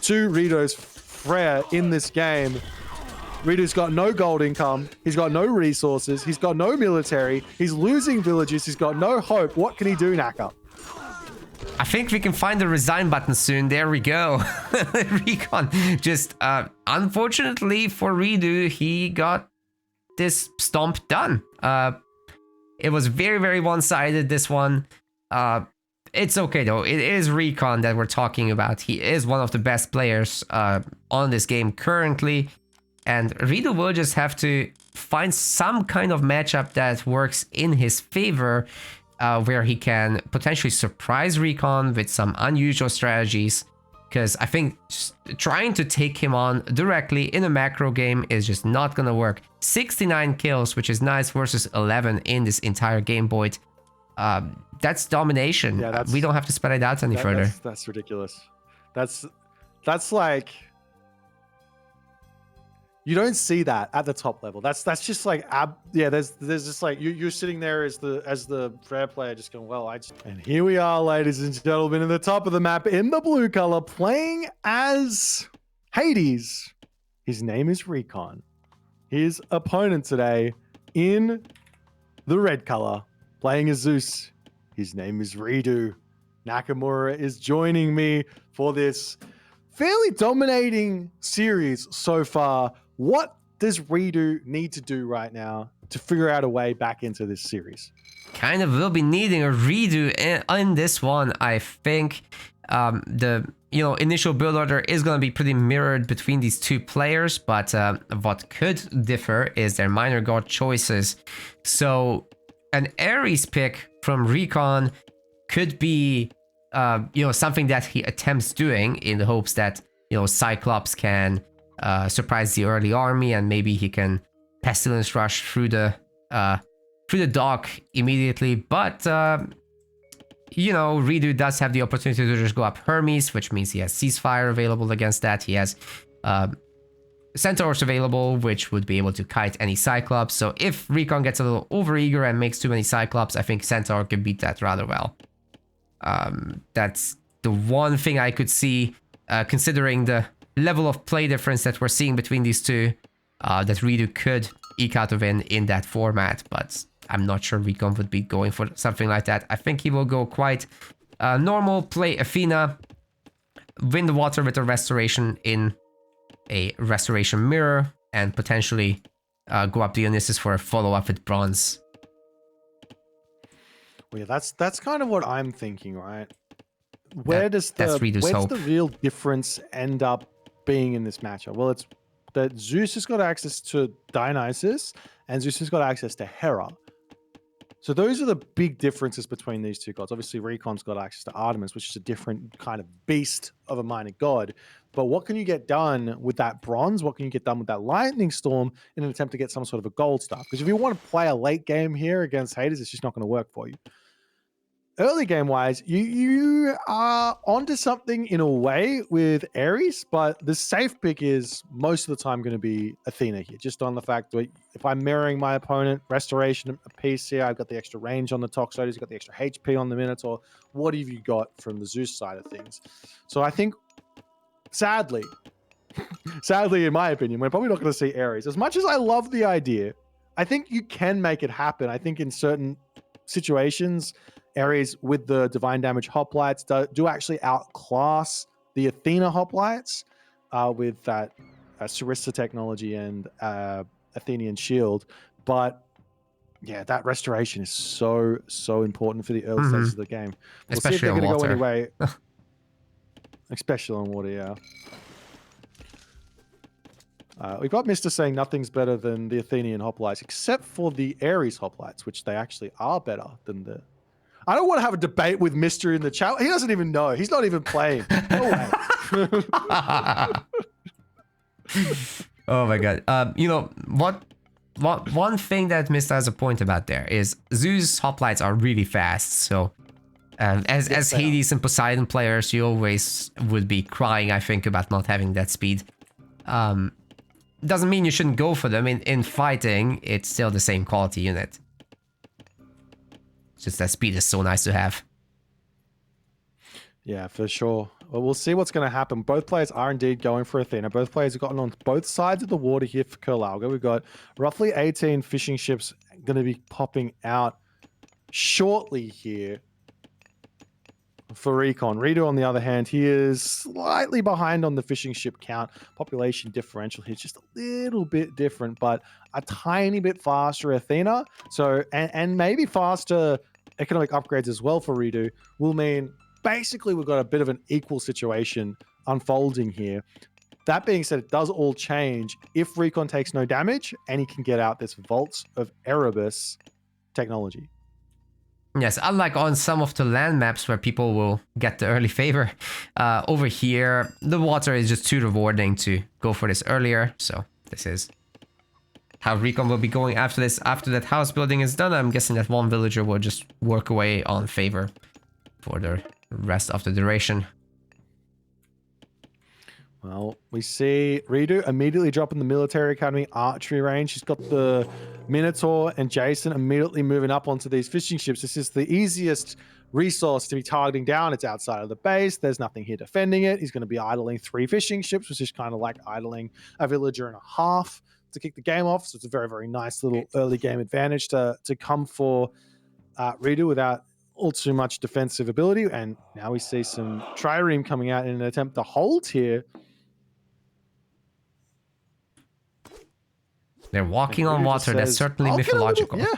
to ReDo's Frere in this game. ReDo's got no gold income. He's got no resources. He's got no military. He's losing villages. He's got no hope. What can he do, Naka? I think we can find the resign button soon. There we go. Recon just, unfortunately for ReDo, he got this stomp done. It was very, very one-sided, this one. It's okay though. It is Recon that we're talking about. He is one of the best players on this game currently. And ReDo will just have to find some kind of matchup that works in his favor, where he can potentially surprise Recon with some unusual strategies. Because I think trying to take him on directly in a macro game is just not going to work. 69 kills, which is nice, versus 11 in this entire game, Boyd. That's domination. Yeah, we don't have to spread it out any further. That's ridiculous. That's like... You don't see that at the top level. That's just like there's just like you're sitting there as the fair player just going, well, and here we are, ladies and gentlemen, in the top of the map in the blue color, playing as Hades. His name is Recon. His opponent today in the red color, playing as Zeus. His name is ReDo. Nakamura is joining me for this fairly dominating series so far. What does ReDo need to do right now to figure out a way back into this series? Kind of will be needing a redo in this one, I think. The initial build order is going to be pretty mirrored between these two players, but what could differ is their minor god choices. So an Ares pick from Recon could be something that he attempts doing in the hopes that Cyclops can surprise the early army, and maybe he can pestilence rush through the dock immediately. But ReDo does have the opportunity to just go up Hermes, which means he has ceasefire available against that. He has centaurs available, which would be able to kite any Cyclops. So if Recon gets a little overeager and makes too many Cyclops, I think Centaur can beat that rather well. That's the one thing I could see, considering the level of play difference that we're seeing between these two, that ReDo could eke out a win in that format. But I'm not sure Recon would be going for something like that. I think he will go quite normal, play Athena, win the water with a restoration in a restoration mirror, and potentially go up Dionysus for a follow-up with bronze. Well, yeah, that's kind of what I'm thinking, right? Where's the real difference end up being in this matchup? Well, it's that Zeus has got access to Dionysus and Zeus has got access to Hera. So those are the big differences between these two gods. Obviously, Recon's got access to Artemis, which is a different kind of beast of a minor god. But what can you get done with that bronze? What can you get done with that lightning storm in an attempt to get some sort of a gold star? Because if you want to play a late game here against Hades, it's just not going to work for you. Early game wise, you are onto something in a way with Ares, but the safe pick is most of the time going to be Athena here, just on the fact that if I'm mirroring my opponent, restoration a piece here, I've got the extra range on the Toxotes, you've got the extra HP on the Minotaur. What have you got from the Zeus side of things? So I think, sadly, in my opinion, we're probably not going to see Ares. As much as I love the idea, I think you can make it happen. I think in certain situations, Ares with the divine damage hoplites do actually outclass the Athena hoplites with that Sarissa technology and Athenian shield. But yeah, that restoration is so important for the early stages of the game. We'll especially see if they're going to go anyway. Especially on water, yeah. We've got Mr. saying nothing's better than the Athenian hoplites, except for the Ares hoplites, which they actually are better than the... I don't want to have a debate with Mr. in the chat. He doesn't even know. He's not even playing. No way. Oh my god. One thing that Mr. has a point about there is Zeus hoplites are really fast. So as Hades and Poseidon players, you always would be crying, I think, about not having that speed. Doesn't mean you shouldn't go for them. In fighting, it's still the same quality unit. Just that speed is so nice to have. Yeah, for sure. Well, we'll see what's going to happen. Both players are indeed going for Athena. Both players have gotten on both sides of the water here for Kurlalga. We've got roughly 18 fishing ships going to be popping out shortly here for Recon. ReDo, on the other hand, he is slightly behind on the fishing ship count. Population differential here is just a little bit different, but a tiny bit faster Athena. So, and maybe faster economic upgrades as well for ReDo will mean basically we've got a bit of an equal situation unfolding here. That being said, it does all change if Recon takes no damage and he can get out this Vaults of Erebus technology. Yes, unlike on some of the land maps where people will get the early favor, over here, the water is just too rewarding to go for this earlier. So this is how Recon will be going after this. After that house building is done, I'm guessing that one villager will just work away on favor for the rest of the duration. Well, we see ReDo immediately dropping the military academy archery range. He's got the Minotaur and Jason immediately moving up onto these fishing ships. This is the easiest resource to be targeting down. It's outside of the base. There's nothing here defending it. He's going to be idling 3 fishing ships, which is kind of like idling a villager and a half to kick the game off. So it's a very, very nice little early game advantage to come for ReDo without all too much defensive ability. And now we see some trireme coming out in an attempt to hold here. They're walking on water. That's certainly mythological. Yeah,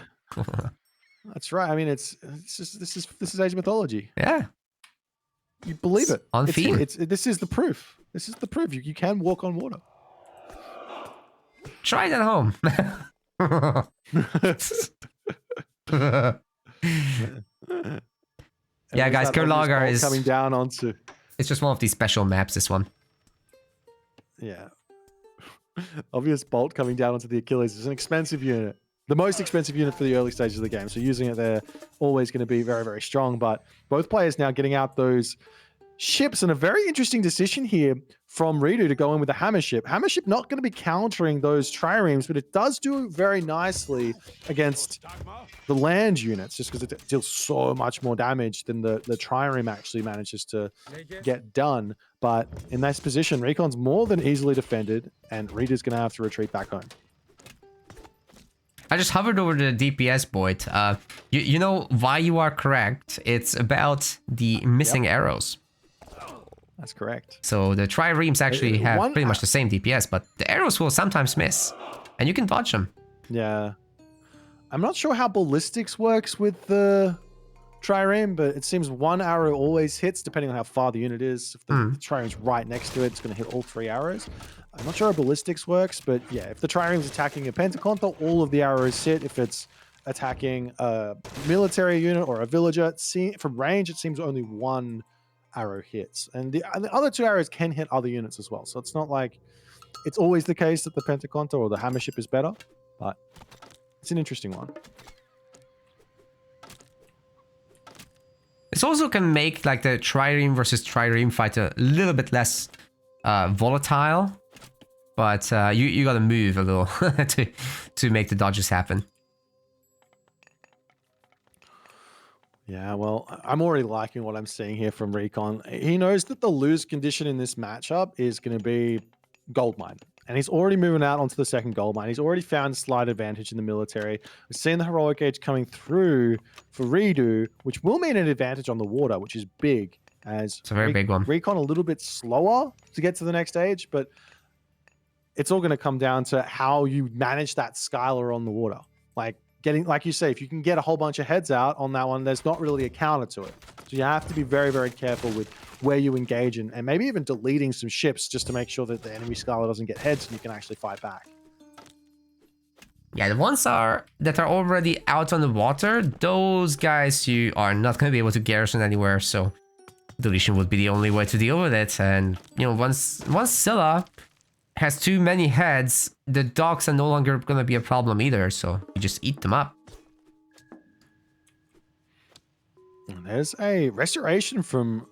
that's right. I mean, it's just this is Age of Mythology. Yeah, you believe it. On theme. This is the proof. This is the proof. You can walk on water. Try it at home. Yeah, guys, Kurlager is coming down onto. It's just one of these special maps. This one. Yeah. Obvious bolt coming down onto the Achilles is an expensive unit. The most expensive unit for the early stages of the game. So using it there, always going to be very, very strong. But both players now getting out those ships, and a very interesting decision here from ReDo to go in with the hammer ship. Hammer ship not going to be countering those triremes, but it does do very nicely against the land units, just because it deals so much more damage than the trireme actually manages to get done. But in this position, Recon's more than easily defended, and ReDo's going to have to retreat back home. I just hovered over the DPS, Boyd. You know why you are correct. It's about the missing arrows. That's correct. So the triremes actually have pretty much the same DPS, but the arrows will sometimes miss, and you can dodge them. Yeah. I'm not sure how ballistics works with the trireme, but it seems one arrow always hits, depending on how far the unit is. If the trireme's right next to it, it's going to hit all 3 arrows. I'm not sure how ballistics works, but yeah, if the trireme's attacking a pentaconta, all of the arrows hit. If it's attacking a military unit or a villager, from range, it seems only 1 arrow hits, and the other 2 arrows can hit other units as well. So it's not like it's always the case that the pentaconta or the hammer ship is better, but it's an interesting one. This also can make like the trireme versus trireme fight a little bit less volatile, but you gotta move a little to make the dodges happen. Yeah, well, I'm already liking what I'm seeing here from Recon. He knows that the lose condition in this matchup is going to be goldmine. And he's already moving out onto the second goldmine. He's already found a slight advantage in the military. We're seeing the heroic age coming through for ReDo, which will mean an advantage on the water, which is big. As it's a very big one. Recon a little bit slower to get to the next stage, but it's all going to come down to how you manage that skylar on the water. Like you say, if you can get a whole bunch of heads out on that one, there's not really a counter to it. So you have to be very, very careful with where you engage in, and maybe even deleting some ships just to make sure that the enemy scholar doesn't get heads and you can actually fight back. Yeah, the ones that are already out on the water, those guys you are not going to be able to garrison anywhere, so deletion would be the only way to deal with it. And, you know, once Scylla has too many heads, the docks are no longer going to be a problem either, so you just eat them up. And there's a restoration from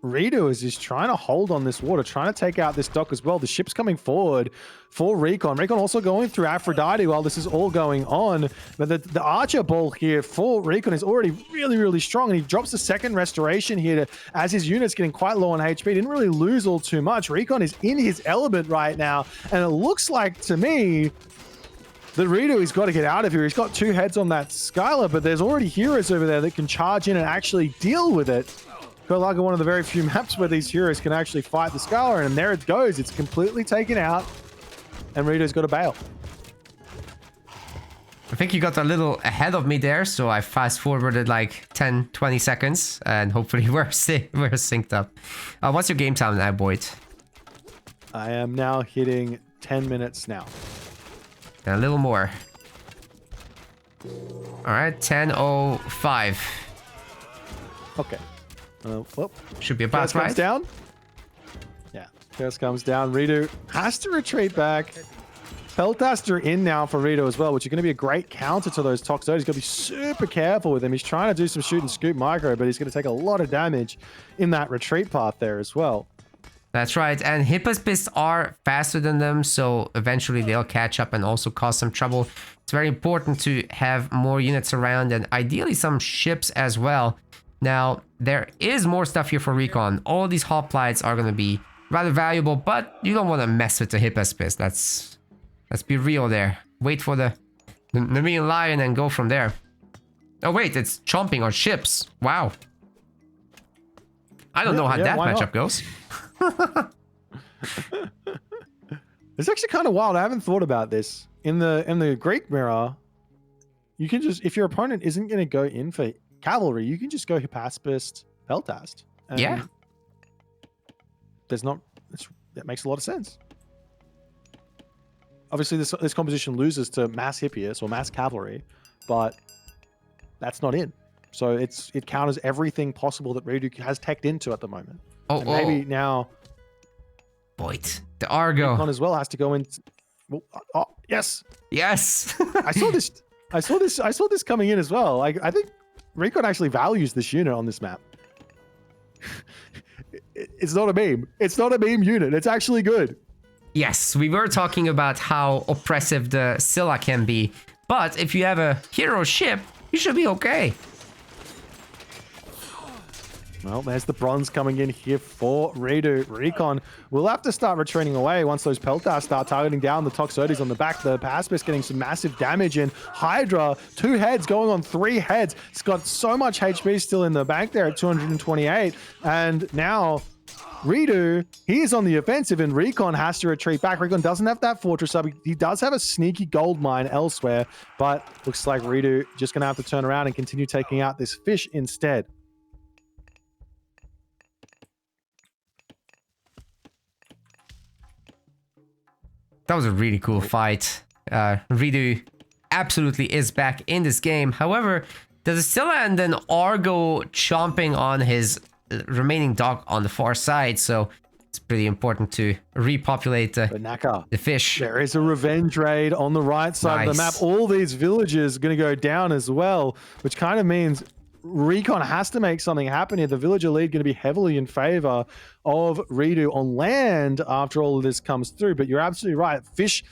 ReDo as he's trying to hold on this water, trying to take out this dock as well. The ship's coming forward for Recon. Recon also going through Aphrodite while this is all going on. But the Archer Ball here for Recon is already really, really strong. And he drops the second restoration here as his unit's getting quite low on HP. Didn't really lose all too much. Recon is in his element right now. And it looks like, to me, that ReDo has got to get out of here. He's got 2 heads on that Skylar, but there's already heroes over there that can charge in and actually deal with it. Kurlager, one of the very few maps where these heroes can actually fight the Skylar, and there it goes. It's completely taken out, and ReDo's got to bail. I think you got a little ahead of me there, so I fast forwarded like 10, 20 seconds, and hopefully we're synced up. What's your game time now, Boyd? I am now hitting 10 minutes now. And a little more. All right, 10:05. Okay. Well, Should be about comes right. down. Yeah, curse comes down. ReDo has to retreat back. Peltaster in now for ReDo as well, which is going to be a great counter to those Toxotes. He's got to be super careful with him. He's trying to do some shoot and scoop micro, but he's going to take a lot of damage in that retreat path there as well. That's right, and Hippospis are faster than them, so eventually they'll catch up and also cause some trouble. It's very important to have more units around and ideally some ships as well. Now, there is more stuff here for Recon. All these hoplites are going to be rather valuable, but you don't want to mess with the Hippospis. Let's be real there. Wait for the Nemean Lion and go from there. Oh wait, it's chomping on ships. Wow. I don't know how that matchup goes. It's actually kind of wild. I haven't thought about this. In the Greek mirror, you can just, if your opponent isn't going to go in for cavalry, you can just go Hippospis, Peltast. Yeah. That makes a lot of sense. Obviously, this composition loses to mass Hippias or mass cavalry, but that's not in. So it counters everything possible that ReDo has teched into at the moment. Oh, and maybe now Boyd, the Argo. Recon as well has to go in. Oh, yes. Yes. I saw this coming in as well. I think Recon actually values this unit on this map. It's not a meme. It's not a meme unit. It's actually good. Yes, we were talking about how oppressive the Scylla can be, but if you have a hero ship, you should be okay. Well, there's the bronze coming in here for ReDo. Recon will have to start retreating away once those Peltas start targeting down the Toxotes on the back. The Hippospis getting some massive damage in. Hydra, 2 heads going on 3 heads. It's got so much HP still in the bank there at 228. And now ReDo, he is on the offensive and Recon has to retreat back. Recon doesn't have that fortress up. He does have a sneaky gold mine elsewhere, but looks like ReDo just going to have to turn around and continue taking out this fish instead. That was a really cool fight. ReDo absolutely is back in this game. However, there's still and an Argo chomping on his remaining dock on the far side, so it's pretty important to repopulate the fish. There is a revenge raid on the right side of the map. All these villages are going to go down as well, which kind of means Recon has to make something happen here. The villager lead going to be heavily in favor of ReDo on land after all of this comes through. But you're absolutely right. Fish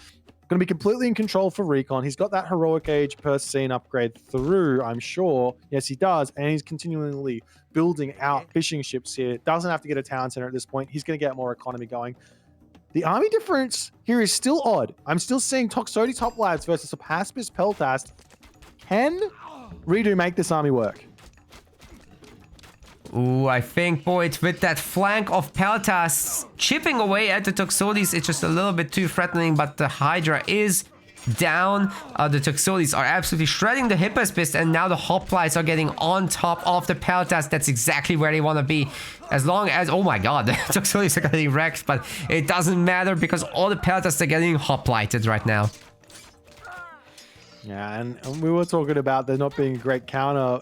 going to be completely in control for Recon. He's got that heroic age per scene upgrade through, I'm sure. Yes, he does. And he's continually building out fishing ships here. Doesn't have to get a town center at this point. He's going to get more economy going. The army difference here is still odd. I'm still seeing Toxotes hoplites versus a Hippospis Peltast. Can ReDo make this army work? Ooh, I think, Boyd, with that flank of Peltas chipping away at the Toxotes, it's just a little bit too threatening, but the Hydra is down. The Toxotes are absolutely shredding the Hippospis, and now the hoplites are getting on top of the Peltas. That's exactly where they want to be. As long as, oh my god, the Toxotes are getting wrecked, but it doesn't matter because all the Peltas are getting hoplited right now. Yeah, and we were talking about there not being a great counter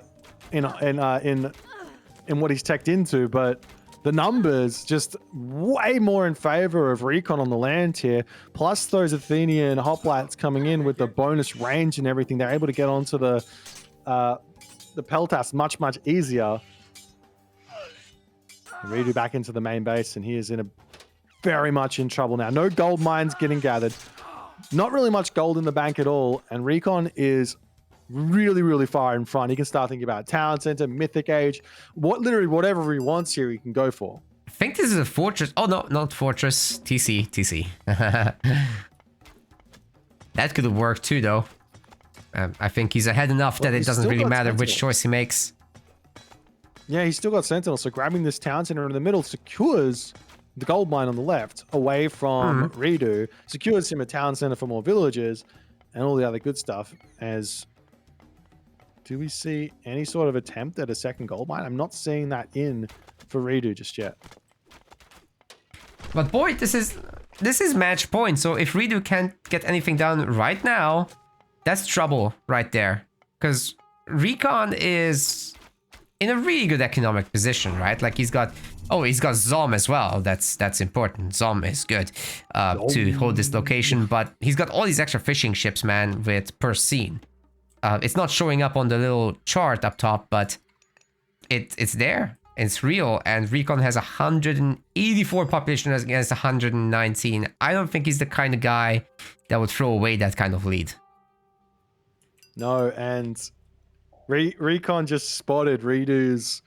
in what he's teched into, but the numbers just way more in favor of Recon on the land here. Plus those Athenian hoplites coming in with the bonus range and everything, they're able to get onto the Peltas much easier. ReDo back into the main base, and he is very much in trouble now. No gold mines getting gathered. Not really much gold in the bank at all, and Recon is really far in front. He can start thinking about town center, mythic age, literally whatever he wants here, he can go for. I think this is a fortress. Oh no, not fortress. TC. That could have worked too, though. I think he's ahead enough that it doesn't really matter which choice he makes. Yeah, he's still got Sentinel, so grabbing this town center in the middle secures the gold mine on the left away from ReDo, secures him a town center for more villagers. and all the other good stuff. As do we see any sort of attempt at a second gold mine? I'm not seeing that in for ReDo just yet. But boy, this is match point. So if ReDo can't get anything done right now, that's trouble right there. Because Recon is in a really good economic position, right? Like he's got Zom as well. That's important. Zom is good to hold this location, but he's got all these extra fishing ships, man, with per scene. It's not showing up on the little chart up top, but it's there. It's real, and Recon has 184 population against 119. I don't think he's the kind of guy that would throw away that kind of lead. No, and Recon just spotted ReDo's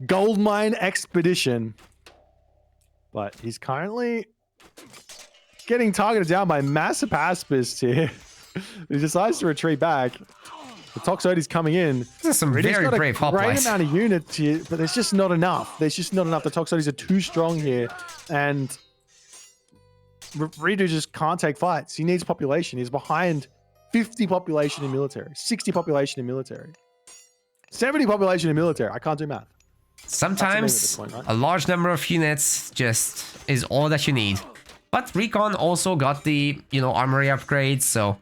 gold mine expedition, but he's currently getting targeted down by massive Aspis here. He decides to retreat back. The Toxotes coming in. This is some very brave hoplites. Great amount of units here, but there's just not enough. There's just not enough. The Toxotes are too strong here, and ReDo just can't take fights. He needs population. He's behind 50 population in military, 60 population in military, 70 population in military. I can't do math. Sometimes point, right? a large number of units just is all that you need. But Recon also got the, armory upgrades, so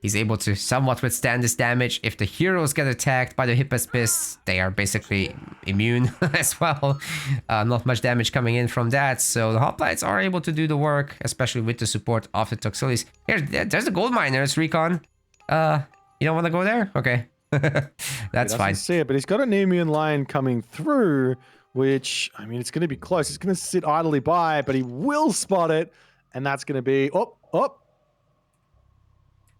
he's able to somewhat withstand this damage. If the heroes get attacked by the Hippospis, they are basically immune as well. Not much damage coming in from that, so the hoplites are able to do the work, especially with the support of the Toxotes. There's the gold miners, Recon. You don't want to go there? Okay. That's fine. See it, but he's got a Nemean line coming through, which, I mean, it's going to be close. It's going to sit idly by, but he will spot it, and that's going to be...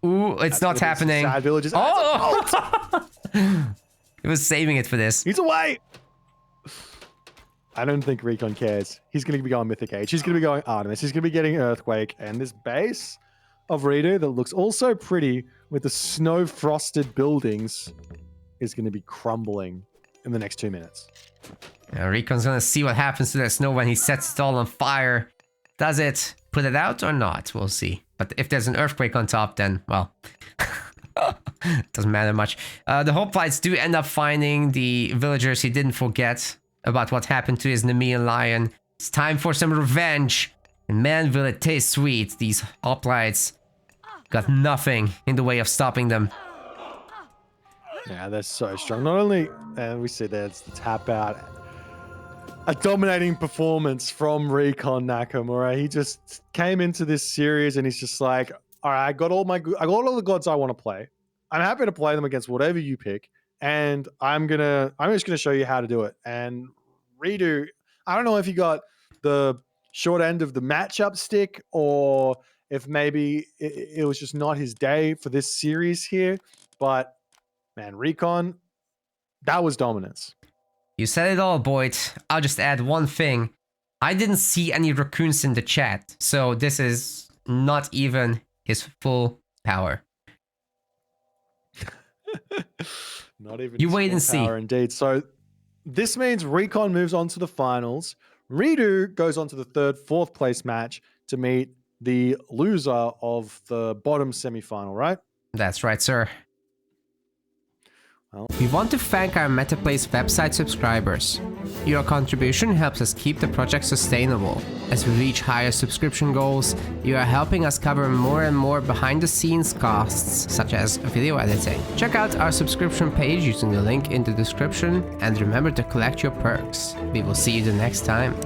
Ooh, it's not happening. Sad villages. Oh! It was saving it for this. He's away! I don't think Recon cares. He's going to be going Mythic Age. He's going to be going Artemis. He's going to be getting Earthquake, and this base of ReDo that looks also pretty with the snow-frosted buildings is going to be crumbling in the next 2 minutes. Yeah, Recon's going to see what happens to that snow when he sets it all on fire. Does it put it out or not? We'll see. But if there's an earthquake on top, then, well, doesn't matter much. The hoplites do end up finding the villagers. He didn't forget about what happened to his Nemean lion. It's time for some revenge. And man, will it taste sweet. These hoplites got nothing in the way of stopping them. Yeah, they're so strong. Not only, and we see there's the tap out. A dominating performance from Recon Nakamura. He just came into this series and he's just like, all right, I got all the gods I want to play. I'm happy to play them against whatever you pick, and I'm just gonna show you how to do it. And ReDo, I don't know if he got the short end of the matchup stick, or if maybe it was just not his day for this series here. But man, Recon, that was dominance. You said it all, Boyd. I'll just add one thing. I didn't see any raccoons in the chat, so this is not even his full power. Not even you his wait full and see. Power, indeed. So this means Recon moves on to the finals. ReDo goes on to the 3rd, 4th place match to meet the loser of the bottom semifinal, right? That's right, sir. We want to thank our MetaPlace website subscribers. Your contribution helps us keep the project sustainable. As we reach higher subscription goals, you are helping us cover more and more behind-the-scenes costs, such as video editing. Check out our subscription page using the link in the description, and remember to collect your perks. We will see you the next time.